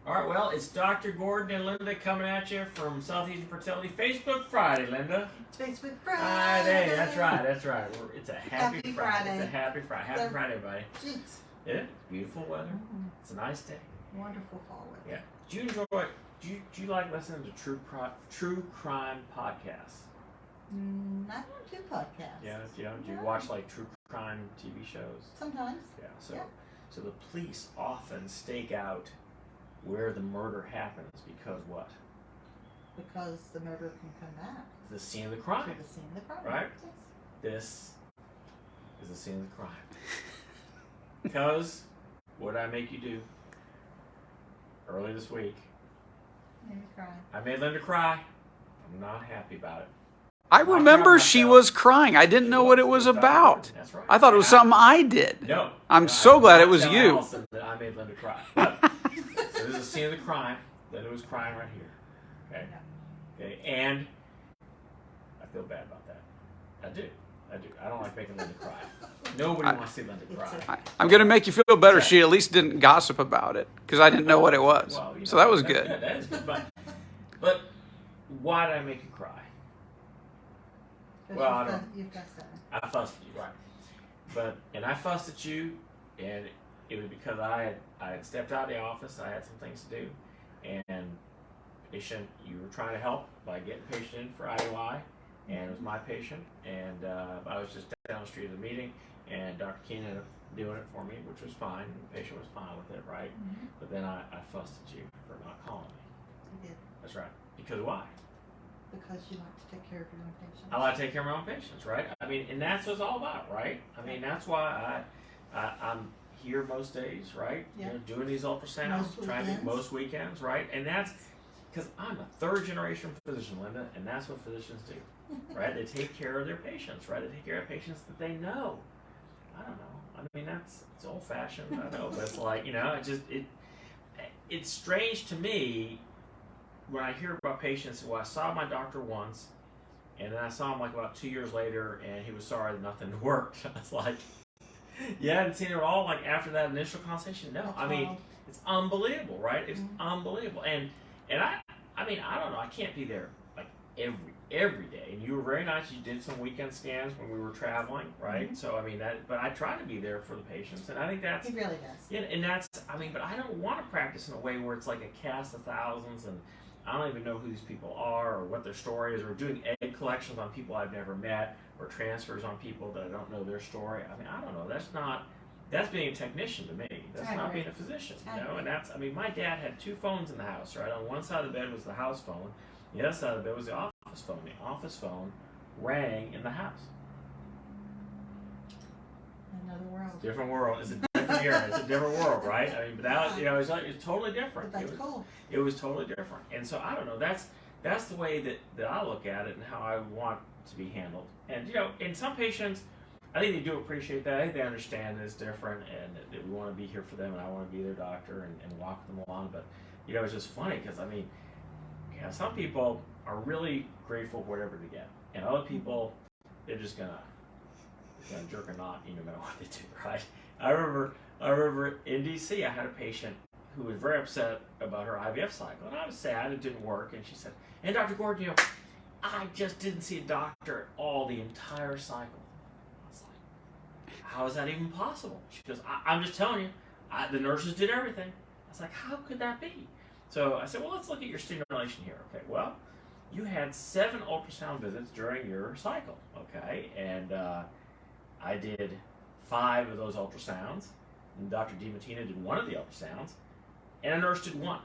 All right, well, it's Dr. Gordon and Lynda coming at you from Southeastern Fertility. Facebook Friday, Lynda. It's Facebook Friday. Friday, that's right. It's a happy Friday. It's a happy Friday. Happy Friday, everybody. Jeez. Yeah, beautiful weather. Mm-hmm. It's a nice day. Wonderful fall weather. Yeah. Do you enjoy? Do you like listening to true crime podcasts? I don't do podcasts. Yeah. Do you watch like true crime TV shows? Sometimes. Yeah. So the police often stake out where the murder happens because what? Because the murderer can come back. The scene of the crime. To the scene of the crime. Right? Yes. This is the scene of the crime. Because what did I make you do early this week? Made me cry. I made Lynda cry. I'm not happy about it. I remember she was crying. I didn't know what it was about. That's right. I thought it was something I did. No. I'm so glad it was tell you. Allison that I made Lynda cry. But, so this is a scene of the crime. Lynda was crying right here. Okay. And I feel bad about that. I do. I don't like making Lynda cry. Nobody wants to see Lynda cry. I'm going to make you feel better. She at least didn't gossip about it because I didn't know what it was. Well, so that was that's good. That is good. But why did I make you cry? Well, I don't. You've got that. I fussed at you, right? And I fussed at you, and it was because I had stepped out of the office. I had some things to do, and patient, you were trying to help by getting patient in for IUI, and it was my patient, and I was just down the street at the meeting, and Dr. Keenan ended up doing it for me, which was fine. The patient was fine with it, right? Mm-hmm. But then I fussed at you for not calling me. You did. That's right. Because why? Because you like to take care of your own patients. I like to take care of my own patients, right? I mean, and that's what it's all about, right? I mean, that's why I'm here most days, right? Yeah. You know, doing these ultrasounds, most weekends, right? And that's because I'm a third generation physician, Lynda, and that's what physicians do, right? They take care of their patients, right? They take care of patients that they know. I don't know. I mean, it's old fashioned, I know, but it's like, it's strange to me when I hear about patients. Well, I saw my doctor once, and then I saw him like about 2 years later, and he was sorry that nothing worked. I was like, yeah, I hadn't seen it at all. Like after that initial conversation, no. That's I mean, wild. it's unbelievable, right? It's unbelievable, and I mean, I don't know. I can't be there like every day. And you were very nice. You did some weekend scans when we were traveling, right? Mm-hmm. So I mean but I try to be there for the patients, and I think that's He really does. yeah, and that's, I mean, but I don't want to practice in a way where it's like a cast of thousands, and I don't even know who these people are or what their story is, or doing egg collections on people I've never met, or transfers on people that I don't know their story. I mean, I don't know. That's being a technician to me. That's not being a physician, you know? And that's, I mean, my dad had two phones in the house, right? On one side of the bed was the house phone. The other side of the bed was the office phone. The office phone rang in the house. Another world. Different world. It's a different era. It's a different world, right? I mean, but that, it's totally different. But that's cool. It was totally different. And so I don't know. That's the way that I look at it and how I want to be handled. And in some patients, I think they do appreciate that. I think they understand that it's different, and that we want to be here for them, and I want to be their doctor and walk them along. But it's just funny because I mean, some people are really grateful for whatever they get, and other people, they're just gonna jerk a knot, no matter what they do, right? I remember in DC, I had a patient who was very upset about her IVF cycle, and I was sad it didn't work. And she said, "And Dr. Gordon, I just didn't see a doctor at all the entire cycle." I was like, "How is that even possible?" She goes, "I'm just telling you, the nurses did everything." I was like, "How could that be?" So I said, "Well, let's look at your stimulation here." Okay, well, you had 7 ultrasound visits during your cycle, okay, and I did 5 of those ultrasounds, and Dr. DiMattina did 1 of the ultrasounds, and a nurse did 1.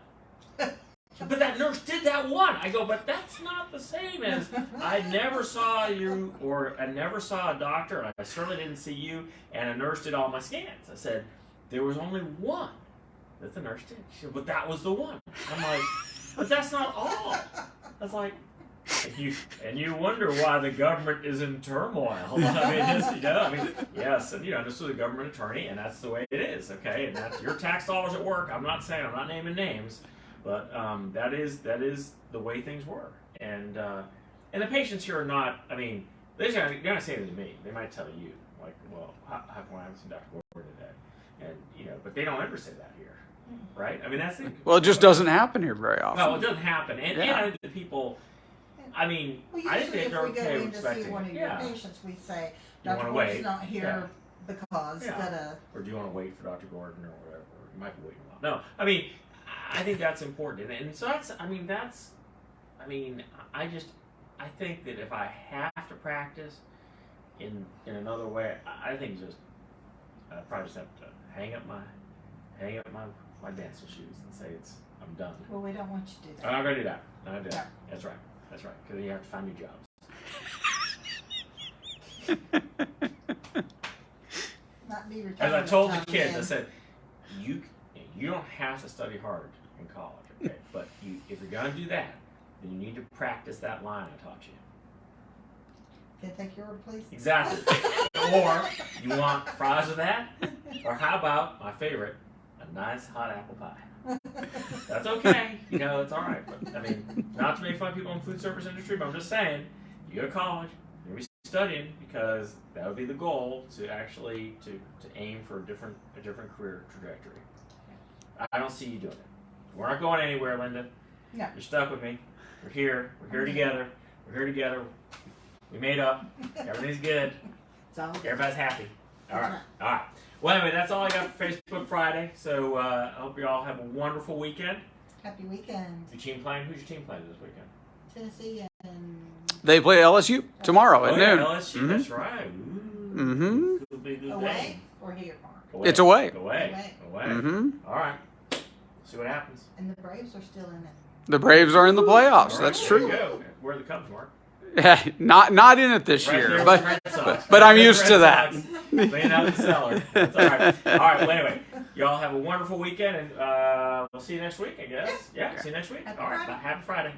But that nurse did that 1. I go, but that's not the same as I never saw you, or I never saw a doctor, and I certainly didn't see you, and a nurse did all my scans. I said, there was only 1 that the nurse did. She said, but that was the 1. I'm like, but that's not all. I was like, and you wonder why the government is in turmoil. I mean, yes, and this was a government attorney, and that's the way it is, okay? And that's your tax dollars at work. I'm not naming names, but that is the way things were. And the patients here are not. I mean, they're not saying it to me. They might tell you, like, well, how come I haven't seen Dr. Gordon today? And but they don't ever say that here. right? I mean, that's the, Well, it just doesn't happen here very often. no, it doesn't happen. And Yeah. I think the people, I mean, Well, I think usually they're if we go okay in with to see expecting one it. of your Yeah. patients, we say, You wanna Dr. wait. Gordon's not here because Yeah. da-da. Or do you want to wait for Dr. Gordon or whatever? You might be waiting a while. No, I mean, I think that's important. And so that's, I mean, I think that if I have to practice in another way, I think just, I probably just have to hang up my dancing shoes and say I'm done. Well, we don't want you to do I'm that. not going to do that. I'm not gonna do that. Yeah. That's right. That's right. Because you have to find new jobs. Not be As I retirement told the time kids, I then. said, you don't have to study hard in college, okay? But if you're going to do that, then you need to practice that line I taught you. Can I take your order, please? Exactly. Or you want fries with that? Or how about my favorite, a nice hot apple pie? That's okay. You know, it's all right. But I mean, not to make fun of people in the food service industry, but I'm just saying, you go to college, you're gonna be studying because that would be the goal to actually to aim for a different career trajectory. I don't see you doing it. We're not going anywhere, Lynda. No. You're stuck with me. We're here. We're here together. We're here together. We made up. Everything's good. It's all good. Everybody's happy. All right. That's All right. Well, anyway, that's all I got for Facebook Friday. So I hope you all have a wonderful weekend. Happy weekend. Your team playing? Who's your team playing this weekend? Tennessee and They play LSU tomorrow at yeah, noon. LSU. Mhm. That's right. Ooh, Mhm. It'll be a good away game. or here, Mark. Away. It's away. Away. Away. Mm-hmm. All right. See what happens. And the Braves are still in it. The Braves are in the playoffs. All right, That's there true. you go. Where are the Cubs, Mark? not in it this Right there year, with but the Red Sox. but Right I'm there used with to the that. Red Sox. Clean out the cellar. That's all right. All right. Well, anyway, y'all have a wonderful weekend, and we'll see you next week, I guess. Yeah. See you next week. Happy All right. Friday. Happy Friday.